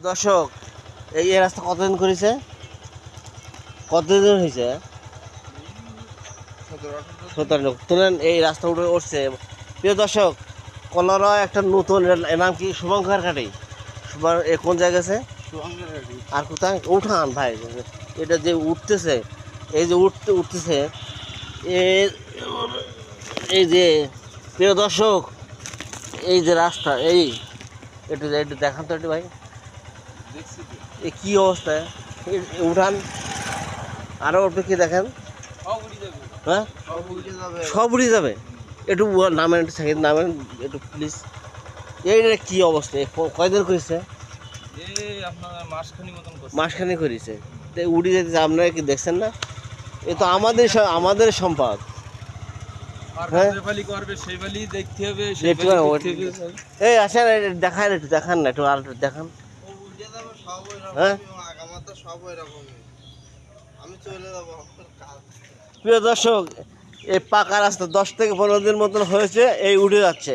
দর্শক, এই রাস্তা কতদিন করেছে? কতদিন হয়েছে? 17 তুলেন এই রাস্তা উঠছে। প্রিয় দর্শক, কলারা একটা নতুন, এর নাম কি? শুভঙ্কর ঘাটি। কোন জায়গা আছে? আর কোথায় উঠান ভাই? এটা যে উঠতেছে, এই যে উঠতেছে এই যে, প্রিয় দর্শক, এই যে রাস্তা, এই একটু একটু দেখান তো একটু ভাই, এ কি অবস্থা? উঠান আরো একটু কি দেখেন। হ্যাঁ, সব উড়ে যাবে। একটু নামেন, একটু সেকেন্ড নামেন একটু প্লিজ। এইটা কি অবস্থা? কয়দিন করেছে? মাসখানি করেছে। উড়ে যেতে আপনারা কি দেখছেন না? এ তো আমাদের সম্পদ। হ্যাঁ, এই আসেন, দেখান একটু, দেখান না একটু, আর একটু দেখান। হ্যাঁ, প্রিয় দর্শক, এই পাকা রাস্তা 10 থেকে 15 দিন মতন হয়েছে, এই উঠে যাচ্ছে।